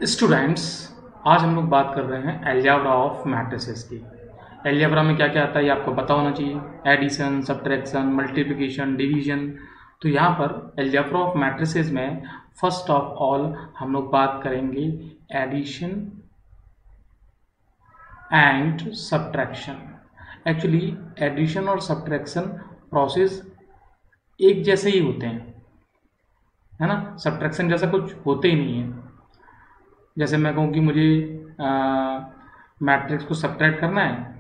Students, आज हम लोग बात कर रहे हैं अलजेब्रा ऑफ मैट्रिसेस की। अलजेब्रा में क्या क्या आता है ये आपको पता होना चाहिए। Addition, subtraction, multiplication, division. तो यहाँ पर अलजेब्रा ऑफ मैट्रिसेस में फर्स्ट ऑफ ऑल हम लोग बात करेंगे addition and subtraction. Actually addition और सब्ट्रैक्शन प्रोसेस एक जैसे ही होते हैं, है ना। सब्ट्रैक्शन जैसा कुछ होते ही नहीं है। जैसे मैं कहूँ कि मुझे मैट्रिक्स को सब्ट्रैक्ट करना है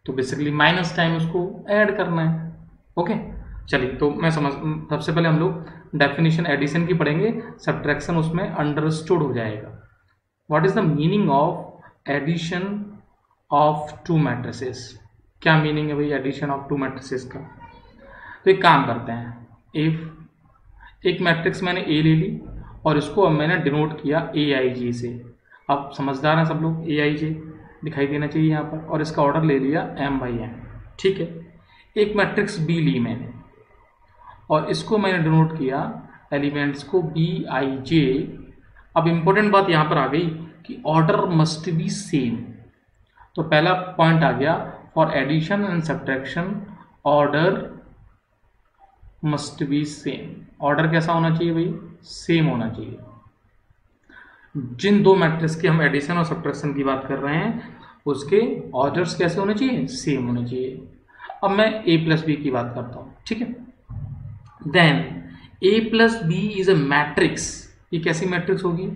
तो बेसिकली माइनस टाइम उसको ऐड करना है। ओके, चलिए तो मैं सबसे पहले हम लोग डेफिनेशन एडिशन की पढ़ेंगे, सब्ट्रैक्शन उसमें अंडरस्टूड हो जाएगा। What is the meaning of addition of two matrices? क्या मीनिंग है भाई एडिशन ऑफ टू मैट्रिसेस का? तो एक काम करते हैं, इफ एक मैट्रिक्स मैंने ए ले ली और इसको अब मैंने डिनोट किया ए आई जे से। अब समझदार हैं सब लोग, ए आई जे दिखाई देना चाहिए यहाँ पर, और इसका ऑर्डर ले लिया एम बाई एन। ठीक है, एक मैट्रिक्स बी ली मैंने और इसको मैंने डिनोट किया एलिमेंट्स को बी आई जे। अब इंपॉर्टेंट बात यहाँ पर आ गई कि ऑर्डर मस्ट बी सेम। तो पहला पॉइंट आ गया, for addition and subtraction order must be same. Order कैसा होना चाहिए भाई? सेम होना चाहिए। जिन दो मैट्रिक्स की हम एडिशन और सब्ट्रैक्शन की बात कर रहे हैं उसके ऑर्डर्स कैसे होने चाहिए? सेम होने चाहिए। अब मैं ए प्लस बी की बात करता हूं, ठीक है। Then A plus B is a matrix. ये कैसी मैट्रिक्स होगी?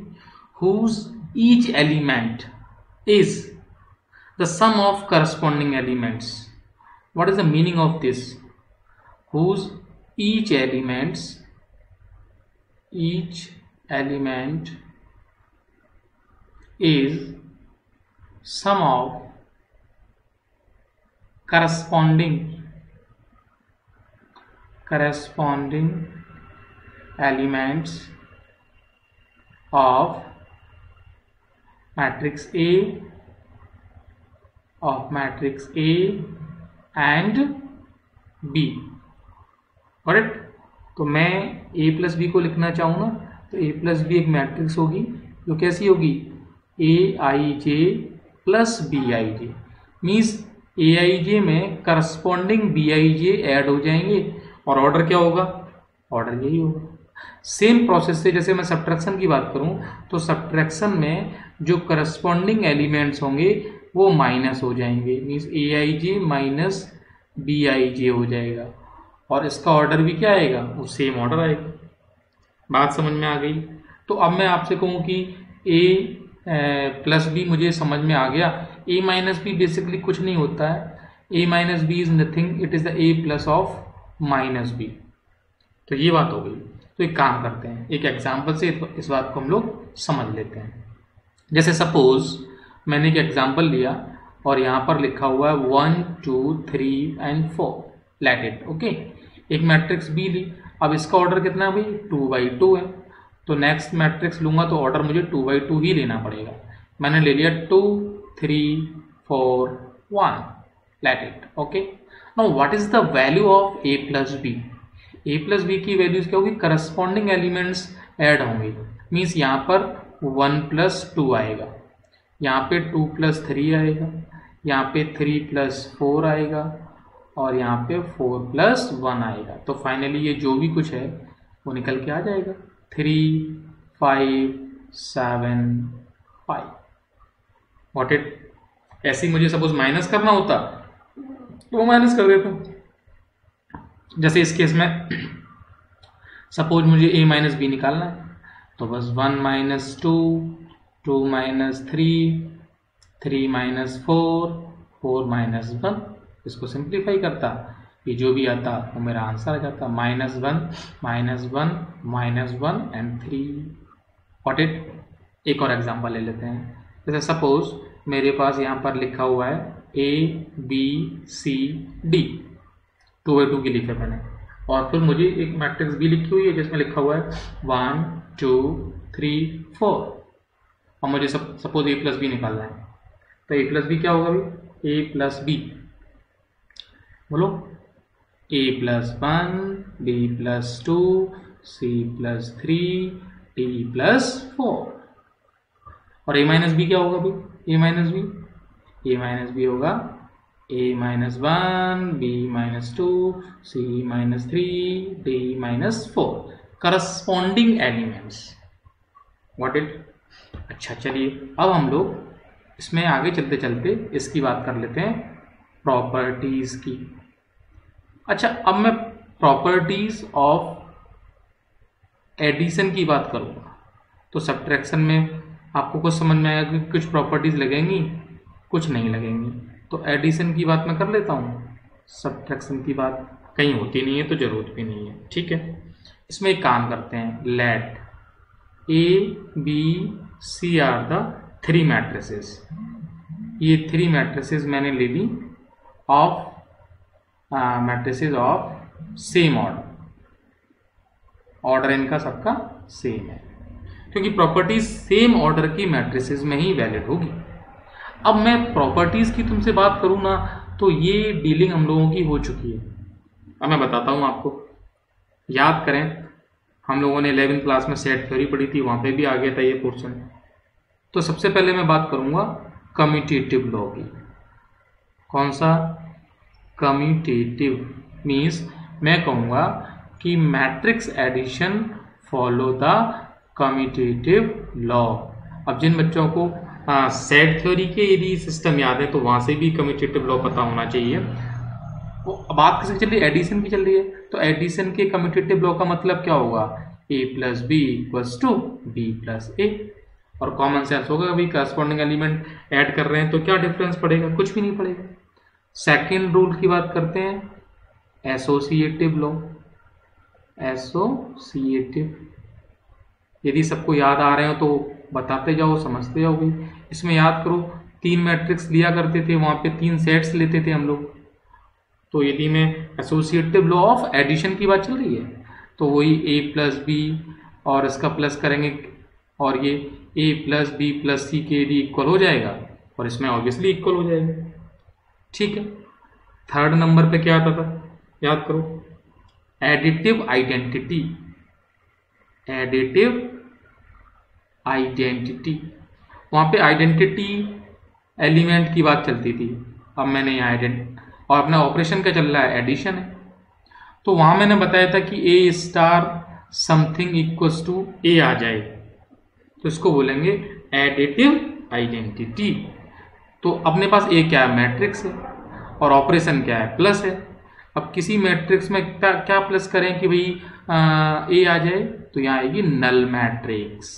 Whose each element is the sum of corresponding elements. What is the meaning of this? Whose each element is sum of corresponding elements of matrix A and B। Correct. तो मैं ए plus B को लिखना चाहूँ ना, तो A plus B एक matrix होगी जो कैसी होगी? A I J plus B I J. Means A I J में corresponding B I J add हो जाएंगे और ऑर्डर क्या होगा? ऑर्डर यही होगा। सेम प्रोसेस से जैसे मैं सब्ट्रैक्शन की बात करूँ तो सब्ट्रैक्शन में जो करस्पॉन्डिंग एलिमेंट्स होंगे वो माइनस हो जाएंगे। Means A I J minus B I J हो जाएगा और इसका ऑर्डर भी क्या आएगा? वो सेम ऑर्डर आएगा। बात समझ में आ गई? तो अब मैं आपसे कहूँ कि ए प्लस बी मुझे समझ में आ गया। ए माइनस बी बेसिकली कुछ नहीं होता है। A minus B is nothing, it is the A plus of minus B. तो ये बात हो गई। तो एक काम करते हैं, एक एग्जाम्पल से इस बात को हम लोग समझ लेते हैं। जैसे सपोज मैंने एक एग्जाम्पल लिया और यहाँ पर लिखा हुआ है 1 2 3 and 4, लेट इट। ओके, एक मैट्रिक्स बी ली। अब इसका ऑर्डर कितना है भाई? 2/2 है। तो नेक्स्ट मैट्रिक्स लूंगा तो ऑर्डर मुझे 2/2 ही लेना पड़ेगा। मैंने ले लिया 2 3 4 1, let it. Okay, now what is the value of A plus B? A plus B की वैल्यूज क्या होगी? करस्पॉन्डिंग एलिमेंट्स ऐड होंगे। मीन्स यहाँ पर 1 + 2 आएगा, यहाँ पे 2 + 3 आएगा, यहाँ पे 3 + 4 आएगा और यहाँ पे 4 + 1 आएगा। तो फाइनली ये जो भी कुछ है वो निकल के आ जाएगा 3 5 7 5। What it? ऐसे ही मुझे सपोज माइनस करना होता तो वो माइनस कर देता। जैसे इस केस में सपोज मुझे a माइनस बी निकालना है तो बस 1 - 2 2 - 3 3 - 4 4 - 1, इसको सिंप्लीफाई करता, ये जो भी आता वो मेरा आंसर आ जाता। -1 -1 -1 and 3। What it? एक और एग्जांपल ले लेते हैं। जैसे सपोज मेरे पास यहाँ पर लिखा हुआ है A B C D, 2/2 की लिखा मैंने, और फिर मुझे एक मैट्रिक्स बी लिखी हुई है जिसमें लिखा हुआ है 1 2 3 4 और मुझे सपोज ए प्लस बी निकालना है। तो ए प्लस बी क्या होगा भाई? ए प्लस बी, बोलो। a + 1 b + 2 c + 3 d + 4। और a माइनस बी क्या होगा भाई, a माइनस बी होगा a minus 1, b minus 2, c minus 3, d minus 4 corresponding elements. What it. अच्छा चलिए अब हम लोग इसमें आगे चलते चलते इसकी बात कर लेते हैं, प्रॉपर्टीज की। अच्छा अब मैं प्रॉपर्टीज ऑफ एडिशन की बात करूंगा तो सब्ट्रैक्शन में आपको कुछ समझ में आएगा कि कुछ प्रॉपर्टीज लगेंगी, कुछ नहीं लगेंगी। तो एडिशन की बात मैं कर लेता हूँ, सब्ट्रैक्शन की बात कहीं होती नहीं है तो जरूरत भी नहीं है। ठीक है, इसमें एक काम करते हैं, let A B C are the 3 matrices. ये 3 मैट्रिसेस मैंने ले ली of matrices of same order, order इनका सबका सेम है क्योंकि प्रॉपर्टीज सेम ऑर्डर की मैट्रिसेस में ही वैलिड होगी। अब मैं प्रॉपर्टीज की तुमसे बात करूं ना तो ये डीलिंग हम लोगों की हो चुकी है। अब मैं बताता हूं आपको, याद करें हम लोगों ने 11th क्लास में सेट थ्योरी पढ़ी थी, वहां पे भी आ गया था ये पोर्शन। तो सबसे पहले मैं बात करूंगा कम्यूटेटिव लॉ की। कौन सा? कम्यूटेटिव मीन्स मैं कहूंगा कि matrix addition follow the commutative law. अब जिन बच्चों को सेट थ्योरी के यदि सिस्टम याद है तो वहां से भी कम्यूटेटिव लॉ पता होना चाहिए। वो बात किसकी चल रही है? एडिशन की चल रही है। तो एडिशन के कम्यूटेटिव लॉ का मतलब क्या होगा? a plus B equals to B plus A. और कॉमन सेंस होगा, अभी करस्पॉन्डिंग एलिमेंट ऐड कर रहे हैं तो क्या डिफरेंस पड़ेगा? कुछ भी नहीं पड़ेगा। सेकेंड रूल की बात करते हैं, एसोसिएटिव लॉ। एसोसिएटिव, यदि सबको याद आ रहे हो तो बताते जाओ, समझते जाओ भाई। इसमें याद करो 3 मैट्रिक्स लिया करते थे, वहां पे 3 सेट्स लेते थे हम लोग। तो यदि मैं एसोसिएटिव लॉ ऑफ एडिशन की बात चल रही है तो वही a प्लस बी और इसका प्लस करेंगे और ये a प्लस बी प्लस सी के यदि इक्वल हो जाएगा और इसमें ऑब्वियसली इक्वल हो जाएगा। ठीक है, थर्ड नंबर पे क्या आता था? याद करो, एडिटिव आइडेंटिटी। एडिटिव आइडेंटिटी, वहां पे आइडेंटिटी एलिमेंट की बात चलती थी। अब मैंने यहाँ और अपना ऑपरेशन क्या चल रहा है? एडिशन है। तो वहां मैंने बताया था कि ए स्टार समथिंग इक्वल्स टू ए आ जाए तो इसको बोलेंगे एडिटिव आइडेंटिटी। तो अपने पास ए क्या है? मैट्रिक्स है और ऑपरेशन क्या है? प्लस है। अब किसी मैट्रिक्स में क्या प्लस करें कि भाई ए आ जाए तो यहाँ आएगी नल मैट्रिक्स।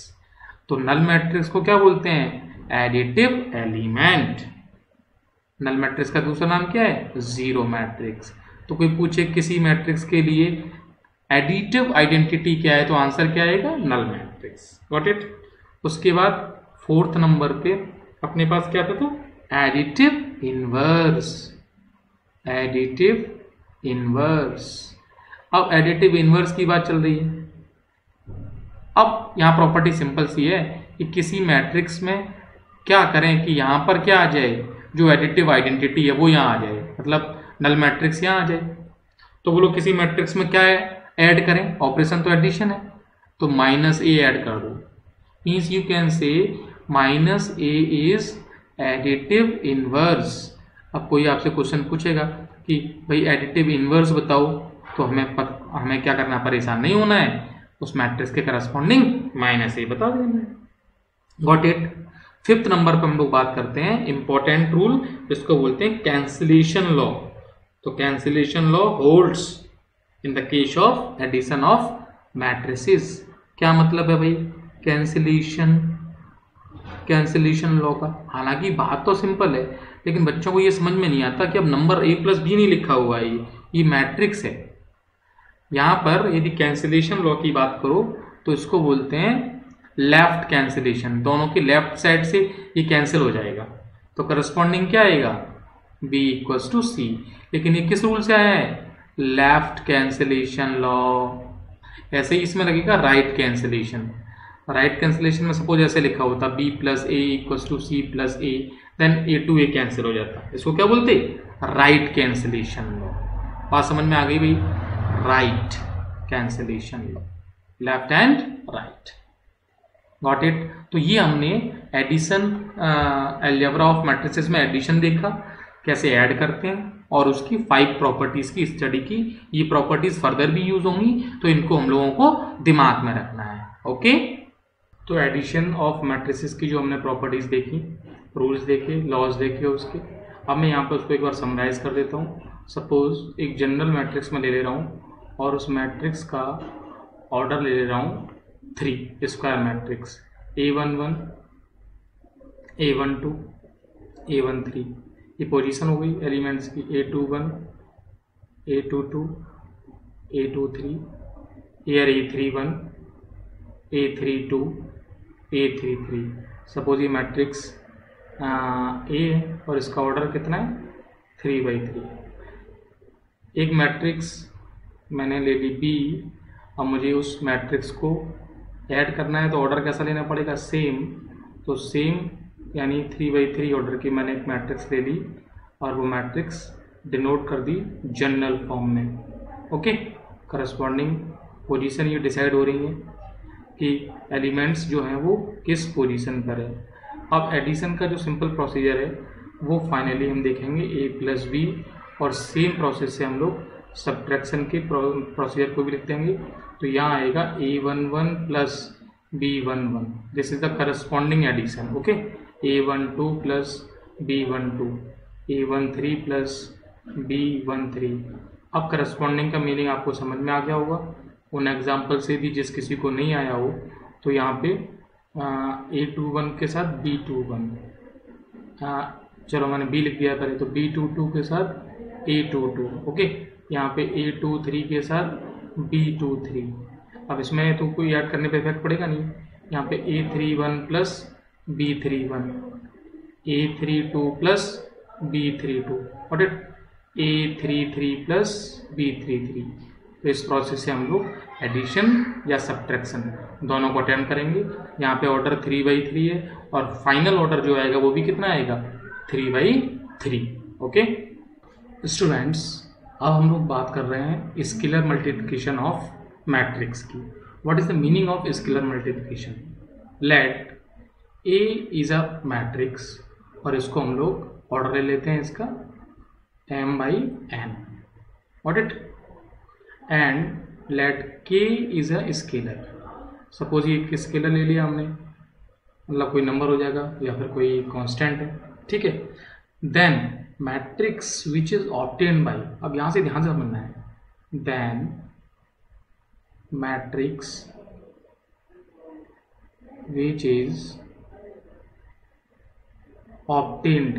तो नल मैट्रिक्स को क्या बोलते हैं? Additive element. नल मैट्रिक्स का दूसरा नाम क्या है? Zero matrix. तो कोई पूछे किसी मैट्रिक्स के लिए एडिटिव आइडेंटिटी क्या है तो आंसर क्या आएगा? Null matrix. Got it. उसके बाद फोर्थ नंबर पे अपने पास क्या था? तो एडिटिव इनवर्स। Additive inverse. अब एडिटिव इनवर्स की बात चल रही है। अब यहां प्रॉपर्टी सिंपल सी है कि किसी मैट्रिक्स में क्या करें कि यहां पर क्या आ जाए? जो एडिटिव आइडेंटिटी है वो यहां आ जाए, मतलब नल मैट्रिक्स यहां आ जाए। तो बोलो किसी मैट्रिक्स में क्या है ऐड करें? ऑपरेशन तो एडिशन है, तो माइनस ए ऐड कर दो। Means you can say minus A is additive inverse. अब कोई आपसे क्वेश्चन पूछेगा कि भाई एडिटिव इनवर्स बताओ, तो हमें क्या करना? परेशान नहीं होना है, उस मैट्रिक्स के करस्पॉन्डिंग माइनस ए बता देना है। Got it. फिफ्थ नंबर पर हम लोग बात करते हैं इंपॉर्टेंट रूल, जिसको बोलते हैं कैंसिलेशन लॉ। तो cancellation law holds in the case of addition of matrices. क्या मतलब है भाई कैंसिलेशन लॉ का? हालांकि बात तो सिंपल है लेकिन बच्चों को ये समझ में नहीं आता कि अब नंबर a प्लस बी नहीं लिखा हुआ है, ये मैट्रिक्स है। यहां पर यदि कैंसिलेशन लॉ की बात करो तो इसको बोलते हैं लेफ्ट कैंसिलेशन। दोनों की लेफ्ट साइड से ये कैंसिल हो जाएगा तो करस्पॉन्डिंग क्या आएगा? b equals to C. लेकिन ये किस रूल से आया है? Left cancellation law. ऐसे ही इसमें लगेगा राइट कैंसिलेशन। राइट कैंसिलेशन में सपोज ऐसे लिखा होता b plus A equals to C plus A, then A to A cancel हो जाता। इसको क्या बोलते? Right cancellation law. बात समझ में आ गई भाई? Right cancellation law, left and right. Got it. तो ये हमने एडिशन अलजेब्रा ऑफ मैट्रिसेस में एडिशन देखा, कैसे ऐड करते हैं, और उसकी 5 प्रॉपर्टीज की स्टडी की। ये प्रॉपर्टीज फर्दर भी यूज होंगी, तो इनको हम लोगों को दिमाग में रखना है। ओके, तो एडिशन ऑफ मैट्रिसेस की जो हमने प्रॉपर्टीज देखी, रूल्स देखे, लॉज देखे उसके, अब मैं यहाँ पर उसको एक बार समराइज कर देता हूँ। सपोज एक जनरल मैट्रिक्स में ले ले रहा हूँ और उस मैट्रिक्स का ऑर्डर ले ले रहा हूँ 3 square matrix, A11, A12, A13, ये पोजीशन हो गई एलिमेंट्स की, A21, A22, A23, air A31, A32, A33। Suppose ये मैट्रिक्स ए है और इसका ऑर्डर कितना है 3/3। एक मैट्रिक्स मैंने ले ली बी, अब मुझे उस मैट्रिक्स को ऐड करना है तो ऑर्डर कैसा लेना पड़ेगा, सेम। तो सेम यानी 3/3 ऑर्डर की मैंने एक मैट्रिक्स ले ली और वो मैट्रिक्स डिनोट कर दी जनरल फॉर्म में। ओके, करस्पॉन्डिंग पोजीशन ये डिसाइड हो रही है कि एलिमेंट्स जो हैं वो किस पोजीशन पर है। अब एडिशन का जो सिंपल प्रोसीजर है वो फाइनली हम देखेंगे A+B, और सेम प्रोसेस से हम लोग सब्ट्रैक्शन के प्रोसीजर को भी लिख देंगे। तो यहाँ आएगा A11 plus B11, this is the corresponding addition. Okay, A12 plus B12, A13 plus B13। अब करस्पॉन्डिंग का मीनिंग आपको समझ में आ गया होगा उन एग्जाम्पल से भी। जिस किसी को नहीं आया हो तो यहाँ पे A21 के साथ B21, चलो मैंने B लिख दिया पहले, तो B22 के साथ A22। ओके, यहाँ पे A23 के साथ B23। अब इसमें तो कोई ऐड करने पे इफेक्ट पड़ेगा नहीं। यहाँ पे A31 plus B31, A32 plus B32 और A33 प्लस B33। तो इस प्रोसेस से हम लोग एडिशन या सब्ट्रैक्शन दोनों को अटेम्प्ट करेंगे। यहाँ पे ऑर्डर 3/3 है और फाइनल ऑर्डर जो आएगा वो भी कितना आएगा, 3/3। ओके स्टूडेंट्स, अब हम लोग बात कर रहे हैं स्केलर मल्टीप्लिकेशन ऑफ मैट्रिक्स की। What is the meaning of scalar multiplication? Let A is a matrix और इसको हम लोग ऑर्डर ले लेते हैं इसका m/n, what it, and let K is a scalar. Suppose ये एक स्केलर ले लिया हमने, मतलब कोई नंबर हो जाएगा या फिर कोई कांस्टेंट है, ठीक है। Then matrix which is obtained by, अब यहां से ध्यान से समझना है, then matrix which is obtained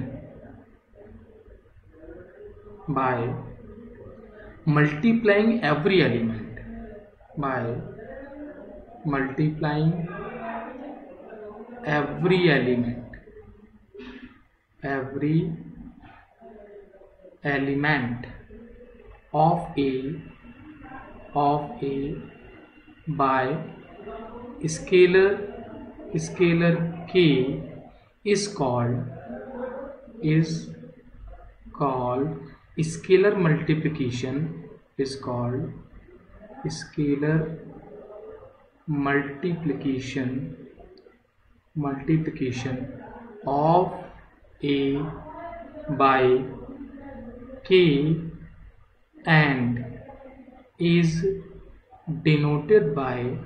by multiplying every element, by multiplying every element of A by scalar K is called scalar multiplication, is called scalar multiplication of A by K and is denoted by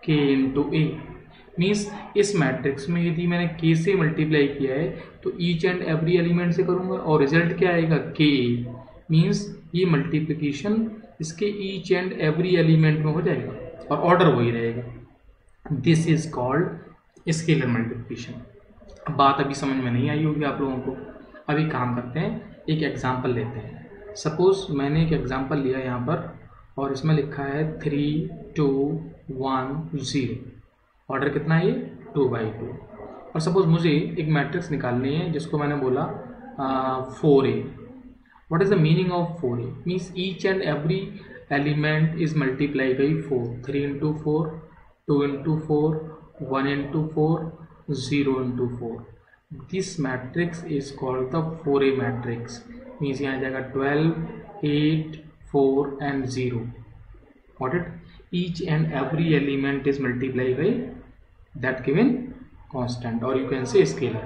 K into A। Means इस matrix में यदि मैंने K से multiply किया है तो each and every element से करूंगा और रिजल्ट क्या आएगा, K। मीन्स ये मल्टीप्लिकेशन इसके ईच एंड एवरी एलिमेंट में हो जाएगा और ऑर्डर वही रहेगा। This is called scalar multiplication. बात अभी समझ में नहीं आई होगी आप लोगों को। अभी काम करते हैं, एक एग्जाम्पल लेते हैं। सपोज मैंने एक एग्जाम्पल लिया यहाँ पर और इसमें लिखा है 3, 2, 1, 0। ऑर्डर कितना है ये 2/2। और सपोज मुझे एक मैट्रिक्स निकालनी है जिसको मैंने बोला 4A। What is the meaning of 4A? Means each and every element is multiply by 4, 3 into 4, 2 into 4, 1 into 4, 0 into 4। This matrix is called the 4A matrix. Means यहाँ जाएगा 12, 8, 4 and 0। What it, each and every element is multiplied by that given constant or you can say scalar।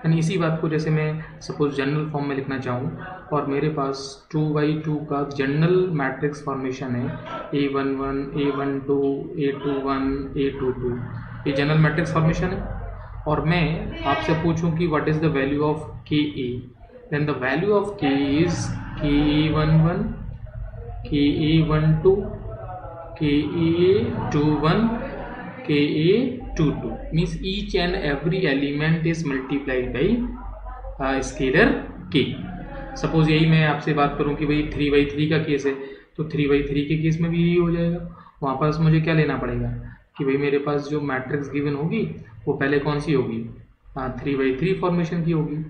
यानी इसी बात को जैसे मैं suppose general form में लिखना चाहूँ और मेरे पास 2/2 का जनरल मैट्रिक्स फॉर्मेशन है A11, A12, A21, A22, ये जनरल मैट्रिक्स फॉर्मेशन है और मैं आपसे पूछूं कि what is the value of KA, then the value of KA is KA11, KA12, KA21, KA22 means each and every element is multiplied by scalar K। Suppose यही मैं आपसे बात करूं कि भाई 3/3 का केस है तो 3/3 के केस में भी यही हो जाएगा। वहाँ पास मुझे क्या लेना पड़ेगा कि भाई मेरे पास जो मैट्रिक्स गिवन होगी वो पहले कौन सी होगी 3/3 फॉर्मेशन की होगी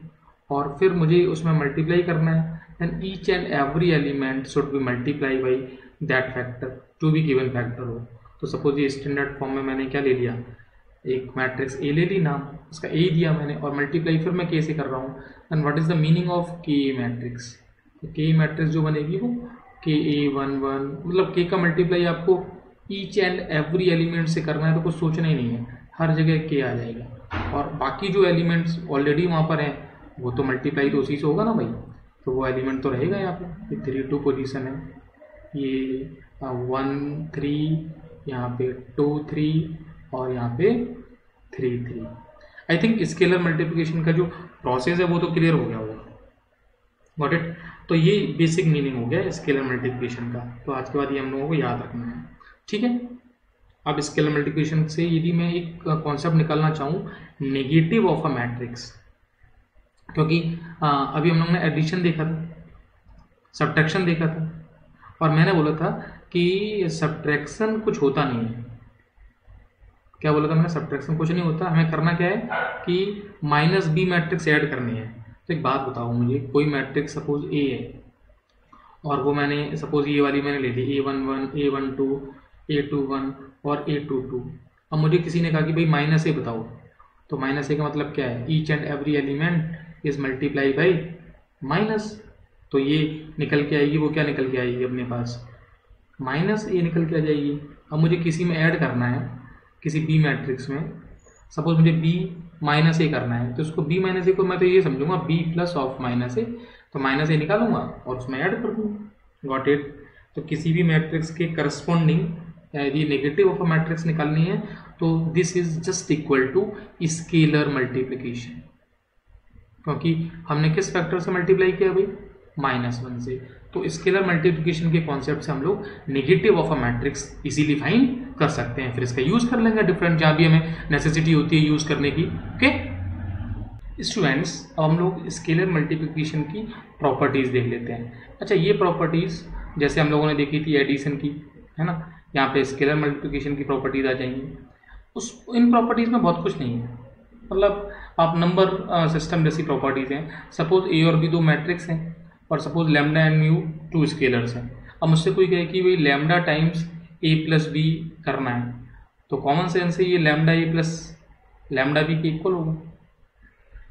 और फिर मुझे उसमें मल्टीप्लाई करना है and each and every element should be multiply by that factor to be given factor हो। तो सपोज ये स्टैंडर्ड फॉर्म में मैंने क्या ले लिया, एक मैट्रिक्स ए ले ली नाम, उसका ए दिया मैंने और मल्टीप्लाई फिर मैं के से कर रहा हूँ and what is the meaning of के मैट्रिक्स। तो के मैट्रिक्स जो बनेगी वो KA11, मतलब के का मल्टीप्लाई आपको ईच एंड एवरी एलिमेंट से करना है तो कुछ सोचना ही नहीं है, हर जगह के आ जाएगा और बाकी जो एलिमेंट्स ऑलरेडी वहाँ पर हैं वो तो मल्टीप्लाई तो उसी से होगा ना भाई, तो वो एलिमेंट तो रहेगा यहाँ पे। 3 2 पोजीशन है, ये 1 3, यहाँ पे 2 3 और यहाँ पे 3 3। आई थिंक स्केलर मल्टीप्लिकेशन का जो प्रोसेस है वो तो क्लियर हो गया होगा, गॉट इट। तो ये बेसिक मीनिंग हो गया स्केलर मल्टीप्लिकेशन का, तो आज के बाद ये हम लोगों को याद रखना है, ठीक है। अब स्केलर मल्टीप्लिकेशन से यदि मैं एक कॉन्सेप्ट निकालना चाहूँ नेगेटिव ऑफ अ मैट्रिक्स, क्योंकि अभी हम लोग ने एडिशन देखा था, सब्ट्रैक्शन देखा था और मैंने बोला था कि सब्ट्रैक्शन कुछ होता नहीं है। क्या बोला था मैंने? सब्ट्रैक्शन कुछ नहीं होता, हमें करना क्या है कि -b मैट्रिक्स ऐड करनी है। तो एक बात बताओ मुझे, कोई मैट्रिक्स सपोज A है और वो मैंने सपोज ये वाली मैंने ले ली A11, A12, A21 और A22। अब मुझे किसी ने कहा कि भाई -a बताओ, तो -a का मतलब क्या है, each and every element is multiply by minus, तो ये निकल के आएगी, वो क्या निकल के आएगी अपने पास -a निकल के आ जाएगी। अब मुझे किसी में ऐड करना है, किसी B मैट्रिक्स में, सपोज मुझे B -a करना है, तो उसको B -a को मैं तो ये समझूंगा B प्लस ऑफ -a, तो -a निकालूंगा और उसमें ऐड कर दूंगा, गॉट इट। तो किसी भी मैट्रिक्स के करस्पॉन्डिंग यदि नेगेटिव ऑफ अ मैट्रिक्स निकालनी है तो this is just equal to scalar multiplication, क्योंकि हमने किस फैक्टर से मल्टीप्लाई किया भाई, -1 से। तो स्केलर मल्टीप्लिकेशन के कॉन्सेप्ट से हम लोग negative of a matrix easily find कर सकते हैं, फिर इसका यूज कर लेंगे डिफरेंट जहाँ भी हमें नेसेसिटी होती है यूज करने की। ओके स्टूडेंट्स, अब हम लोग स्केलर मल्टीप्लिकेशन की प्रॉपर्टीज देख लेते हैं। अच्छा, ये प्रॉपर्टीज जैसे हम लोगों ने देखी थी एडिशन की, है ना, यहाँ पे स्केलर मल्टीप्लिकेशन की प्रॉपर्टीज आ जाएंगी। इन प्रॉपर्टीज में बहुत कुछ नहीं है, मतलब आप नंबर सिस्टम जैसी प्रॉपर्टीज हैं। सपोज A और B दो मैट्रिक्स हैं और suppose lambda and mu 2 scalars हैं। अब मुझसे कोई कहे कि भाई lambda times A plus B करना है, तो कॉमन सेंस से ये lambda A plus lambda B के इक्वल होगा।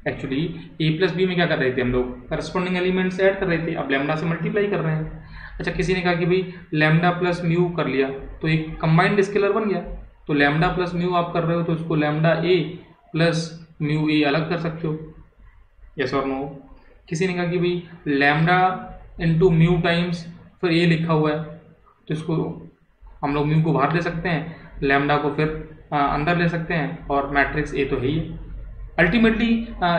एक्चुअली A प्लस बी में क्या कर रहे थे हम लोग, करस्पॉन्डिंग एलिमेंट्स ऐड कर रहे थे, अब लैम्डा से मल्टीप्लाई कर रहे हैं। अच्छा, किसी ने कहा कि भाई लैम्डा प्लस म्यू कर लिया तो एक कंबाइंड स्केलर बन गया, तो लैम्डा प्लस म्यू आप कर रहे हो तो उसको lambda A plus mu A अलग कर सकते हो, यस और नो। किसी ने कहा कि भाई लैम्डा इंटू म्यू टाइम्स फिर A लिखा हुआ है, तो इसको हम लोग म्यू को बाहर ले सकते हैं, लैम्डा को फिर अंदर ले सकते हैं और मैट्रिक्स A तो है ही है। अल्टीमेटली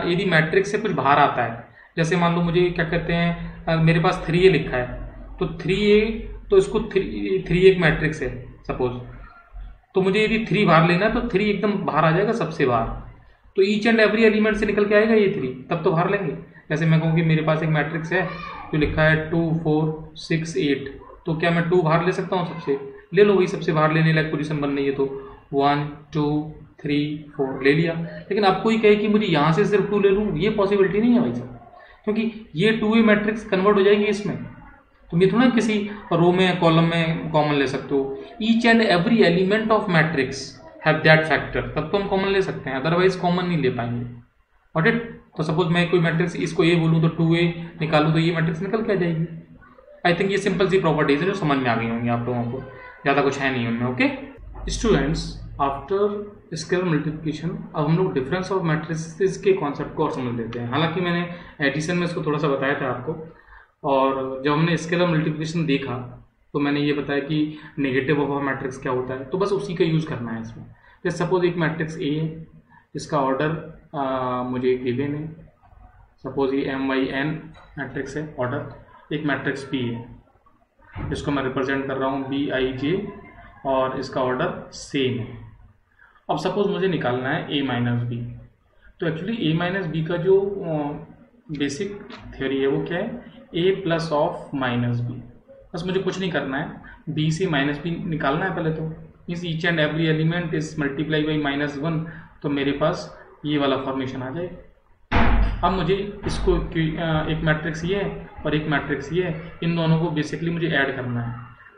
यदि मैट्रिक्स से कुछ बाहर आता है, जैसे मान लो मुझे क्या कहते हैं, मेरे पास 3A लिखा है, तो 3A तो इसको 3 एक मैट्रिक्स है सपोज, तो मुझे यदि 3 बाहर लेना है तो 3 एकदम बाहर आ जाएगा सबसे बाहर, तो ईच एंड एवरी एलिमेंट से निकल के आएगा ये 3, तब तो बाहर लेंगे। जैसे मैं कहूँ कि मेरे पास एक मैट्रिक्स है जो लिखा है 2 4 6 8, तो क्या मैं 2 बाहर ले सकता हूँ सबसे? ले लो, वही सबसे बाहर लेने लायक पोजीशन बन रही है, तो 1 2 3 4 ले लिया। लेकिन अब कोई कहे कि मुझे यहाँ से सिर्फ 2 ले लूँ, ये पॉसिबिलिटी नहीं है भाई साहब, क्योंकि ये 2A मैट्रिक्स कन्वर्ट हो जाएगी इसमें, तुम ये थोड़ा किसी रो में कॉलम में कॉमन ले सकते हो। Each and every element of matrix have that factor, तब तो हम कॉमन ले सकते हैं, अदरवाइज कॉमन नहीं ले पाएंगे, गॉट इट। तो सपोज मैं कोई मैट्रिक्स इसको A बोलूँ तो 2A निकालूँ तो ये मैट्रिक्स निकल के आ जाएगी। आई थिंक ये सिंपल सी प्रॉपर्टीज है जो समझ में आ गई होंगी आप लोगों को। ज़्यादा कुछ है नहीं उनमें। Okay students, after scalar multiplication अब हम लोग डिफरेंस ऑफ मैट्रिसेस के कॉन्सेप्ट को और समझ लेते हैं। हालांकि मैंने एडिशन में इसको थोड़ा सा बताया था आपको, और जब हमने स्केलर मल्टीप्लिकेशन देखा तो मैंने ये बताया कि नेगेटिव ऑफ अ मैट्रिक्स क्या होता है, तो बस उसी का यूज़ करना है इसमें। जैसे सपोज एक मैट्रिक्स ए है, इसका ऑर्डर मुझे गिवन है, सपोज ये MYN मैट्रिक्स है ऑर्डर। एक मैट्रिक्स P है जिसको मैं रिप्रेजेंट कर रहा हूँ BIJ, और इसका ऑर्डर सेम है। अब सपोज मुझे निकालना है A माइनस बी, तो एक्चुअली A माइनस बी का जो बेसिक थ्योरी है वो क्या है, A plus of minus B. बस मुझे कुछ नहीं करना है, B से माइनस बी निकालना है पहले, तो means each and every element is multiply by -1, तो मेरे पास ये वाला फॉर्मेशन आ जाए। अब मुझे इसको एक मैट्रिक्स ये है और एक मैट्रिक्स ये है, इन दोनों को बेसिकली मुझे ऐड करना है।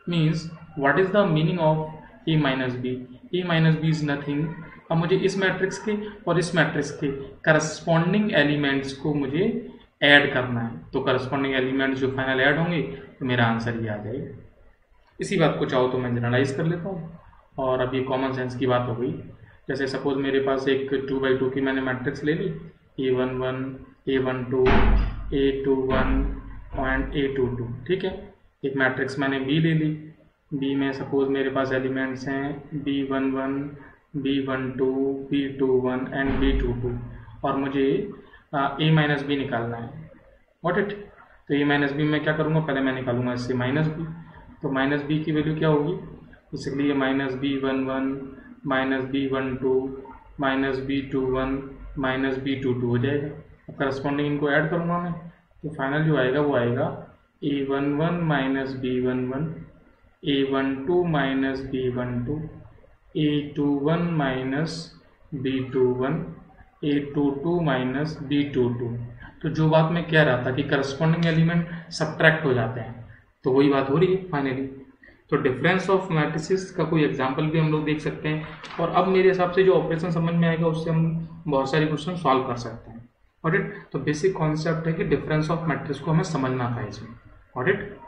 Means what is the meaning of A minus B? A minus B is nothing. अब मुझे इस मैट्रिक्स के और इस मैट्रिक्स के करस्पॉन्डिंग एलिमेंट्स को मुझे ऐड करना है, तो करस्पॉन्डिंग एलिमेंट्स जो फाइनल ऐड होंगे तो मेरा आंसर ये आ जाएगा। इसी बात को चाहो तो मैं जनरलाइज कर लेता हूँ, और अब ये कॉमन सेंस की बात हो गई। जैसे सपोज मेरे पास एक 2x2 की मैंने मैट्रिक्स ले ली, A11, A12, A21 और A22, ठीक है। एक मैट्रिक्स मैंने B ले ली, B में सपोज मेरे पास एलिमेंट्स हैं B11, B12, B21 and B22, और मुझे A माइनस बी निकालना है। What it? तो A माइनस बी मैं क्या करूँगा, पहले मैं निकालूंगा इससे माइनस बी, तो माइनस बी की वैल्यू क्या होगी, इसलिए minus B11 minus B12 minus B21 minus B22 हो जाएगा। अब करस्पॉन्डिंग इनको ऐड करूँगा मैं, तो फाइनल जो आएगा वो आएगा A11 minus B11, A12 minus B12, A21 minus B21, A22 minus B22। तो जो बात मैं कह रहा था कि करस्पॉन्डिंग एलिमेंट सब्ट्रैक्ट हो जाते हैं, तो वही बात हो रही है फाइनली। तो डिफरेंस ऑफ मैट्रिसेस का कोई एग्जांपल भी हम लोग देख सकते हैं, और अब मेरे हिसाब से जो ऑपरेशन समझ में आएगा उससे हम बहुत सारे क्वेश्चन सॉल्व कर सकते हैं। ऑडिट, तो बेसिक कॉन्सेप्ट है कि डिफरेंस ऑफ मैट्रिक्स को हमें समझना था इसमें। ऑडिट।